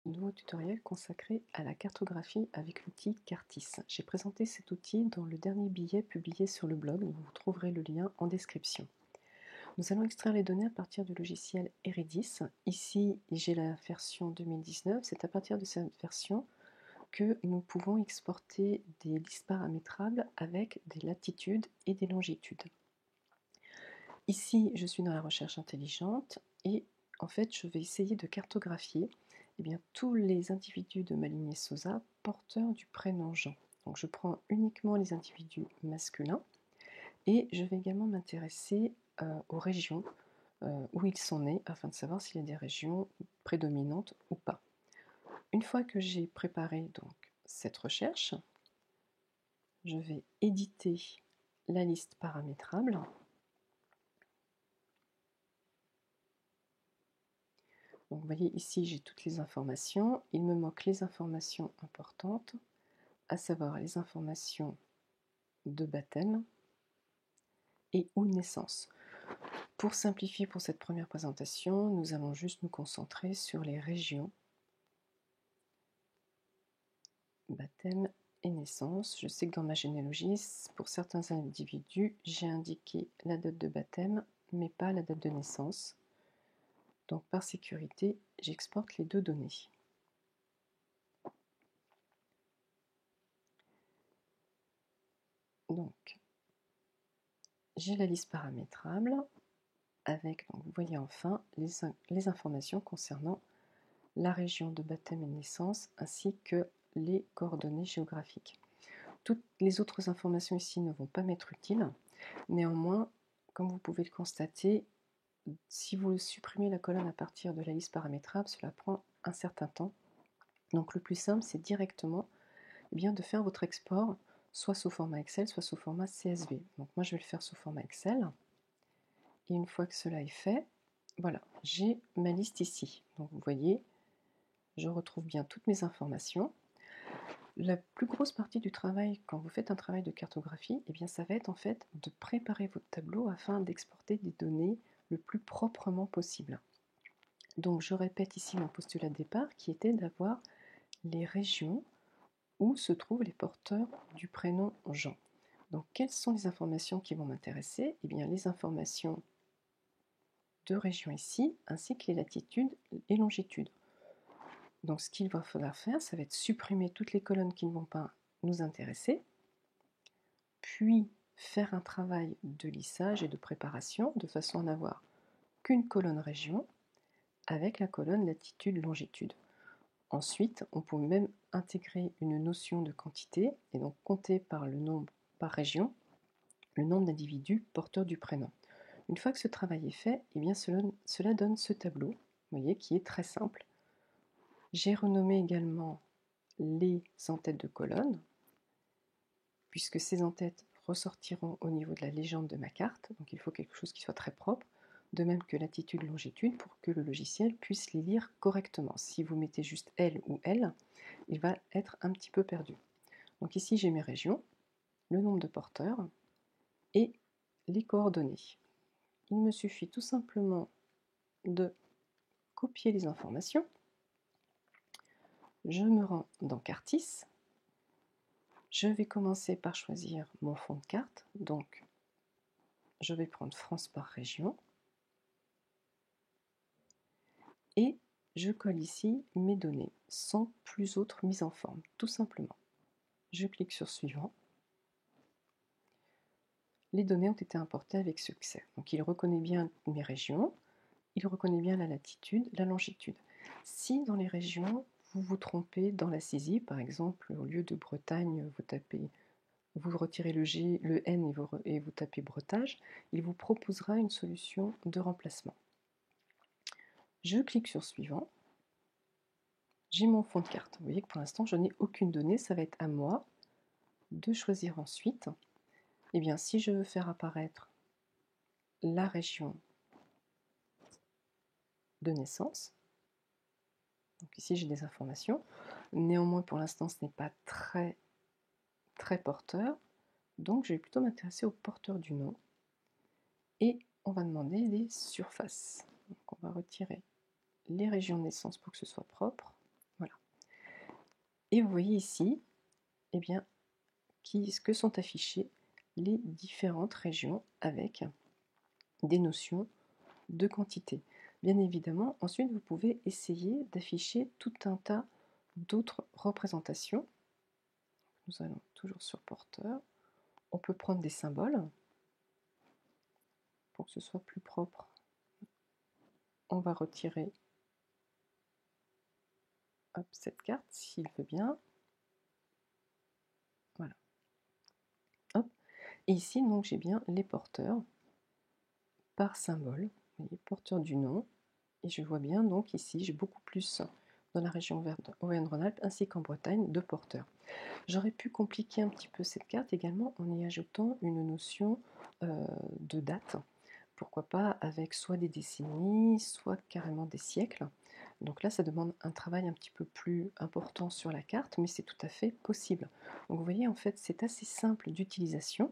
Nouveau tutoriel consacré à la cartographie avec l'outil Cartis. J'ai présenté cet outil dans le dernier billet publié sur le blog, vous trouverez le lien en description. Nous allons extraire les données à partir du logiciel Eridis. Ici, j'ai la version 2019. C'est à partir de cette version que nous pouvons exporter des listes paramétrables avec des latitudes et des longitudes. Ici, je suis dans la recherche intelligente et en fait, je vais essayer de cartographier tous les individus de ma lignée Sosa porteurs du prénom Jean. Donc je prends uniquement les individus masculins et je vais également m'intéresser aux régions où ils sont nés afin de savoir s'il y a des régions prédominantes ou pas. Une fois que j'ai préparé donc cette recherche, je vais éditer la liste paramétrable. Donc vous voyez ici j'ai toutes les informations, il me manque les informations importantes, à savoir les informations de baptême et ou naissance. Pour simplifier pour cette première présentation, nous allons juste nous concentrer sur les régions baptême et naissance. Je sais que dans ma généalogie, pour certains individus, j'ai indiqué la date de baptême, mais pas la date de naissance. Donc par sécurité, j'exporte les deux données. Donc, j'ai la liste paramétrable avec, donc vous voyez enfin, les informations concernant la région de baptême et de naissance ainsi que les coordonnées géographiques. Toutes les autres informations ici ne vont pas m'être utiles. Néanmoins, comme vous pouvez le constater, si vous supprimez la colonne à partir de la liste paramétrable, cela prend un certain temps. Donc le plus simple, c'est directement de faire votre export soit sous format Excel, soit sous format CSV. Donc moi, je vais le faire sous format Excel. Et une fois que cela est fait, voilà, j'ai ma liste ici. Donc vous voyez, je retrouve bien toutes mes informations. La plus grosse partie du travail, quand vous faites un travail de cartographie, ça va être en fait de préparer votre tableau afin d'exporter des données le plus proprement possible. Donc je répète ici mon postulat de départ qui était d'avoir les régions où se trouvent les porteurs du prénom Jean. Donc quelles sont les informations qui vont m'intéresser? Les informations de région ici, ainsi que les latitudes et longitudes. Donc ce qu'il va falloir faire, ça va être supprimer toutes les colonnes qui ne vont pas nous intéresser, puis faire un travail de lissage et de préparation de façon à n'avoir qu'une colonne région avec la colonne latitude-longitude. Ensuite, on peut même intégrer une notion de quantité et donc compter par le nombre par région le nombre d'individus porteurs du prénom. Une fois que ce travail est fait, cela donne ce tableau, vous voyez, qui est très simple. J'ai renommé également les en-têtes de colonne, puisque ces en-têtes ressortiront au niveau de la légende de ma carte, donc il faut quelque chose qui soit très propre, de même que latitude et longitude pour que le logiciel puisse les lire correctement. Si vous mettez juste L ou L, il va être un petit peu perdu. Donc ici j'ai mes régions, le nombre de porteurs et les coordonnées. Il me suffit tout simplement de copier les informations. Je me rends dans Cartis. Je vais commencer par choisir mon fond de carte. Donc, je vais prendre France par région. Et je colle ici mes données, sans plus autre mise en forme, tout simplement. Je clique sur Suivant. Les données ont été importées avec succès. Donc, il reconnaît bien mes régions. Il reconnaît bien la latitude, la longitude. Si dans les régions, vous vous trompez dans la saisie, par exemple, au lieu de Bretagne, vous retirez le G, le N et vous tapez Bretage, il vous proposera une solution de remplacement. Je clique sur Suivant. J'ai mon fond de carte. Vous voyez que pour l'instant, je n'ai aucune donnée. Ça va être à moi de choisir ensuite. Si je veux faire apparaître la région de naissance, donc ici j'ai des informations. Néanmoins, pour l'instant, ce n'est pas très porteur. Donc, je vais plutôt m'intéresser au porteur du nom. Et on va demander les surfaces. Donc, on va retirer les régions de naissance pour que ce soit propre. Et vous voyez ici, eh bien, que sont affichées les différentes régions avec des notions de quantité. Bien évidemment, ensuite, vous pouvez essayer d'afficher tout un tas d'autres représentations. Nous allons toujours sur porteur. On peut prendre des symboles pour que ce soit plus propre. On va retirer cette carte s'il veut bien. Voilà. Hop. Et ici, donc, j'ai bien les porteurs par symbole. Vous voyez, porteur du nom. Et je vois bien, donc ici, j'ai beaucoup plus dans la région Auvergne-Rhône-Alpes ainsi qu'en Bretagne de porteurs. J'aurais pu compliquer un petit peu cette carte également en y ajoutant une notion de date. Pourquoi pas avec soit des décennies, soit carrément des siècles. Donc là, ça demande un travail un petit peu plus important sur la carte, mais c'est tout à fait possible. Donc vous voyez, en fait, c'est assez simple d'utilisation.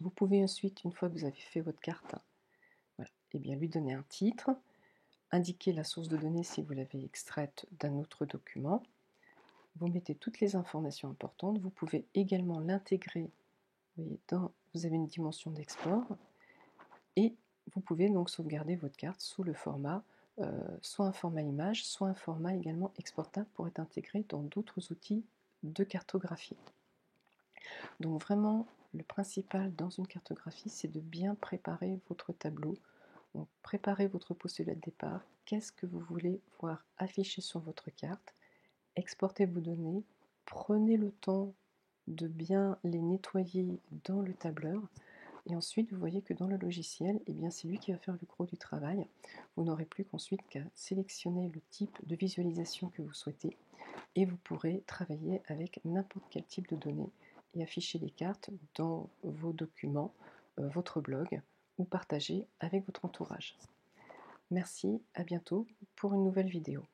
Vous pouvez ensuite, une fois que vous avez fait votre carte, voilà, eh bien, lui donner un titre, indiquer la source de données si vous l'avez extraite d'un autre document. Vous mettez toutes les informations importantes. Vous pouvez également l'intégrer. Vous avez une dimension d'export et vous pouvez donc sauvegarder votre carte sous le format, soit un format image, soit un format également exportable pour être intégré dans d'autres outils de cartographie. Donc vraiment, le principal dans une cartographie, c'est de bien préparer votre tableau. Donc préparez votre postulat de départ. Qu'est-ce que vous voulez voir affiché sur votre carte? Exportez vos données, prenez le temps de bien les nettoyer dans le tableur et ensuite vous voyez que dans le logiciel, eh bien, c'est lui qui va faire le gros du travail. Vous n'aurez plus qu'ensuite qu'à sélectionner le type de visualisation que vous souhaitez et vous pourrez travailler avec n'importe quel type de données et afficher les cartes dans vos documents, votre blog ou partager avec votre entourage. Merci, à bientôt pour une nouvelle vidéo.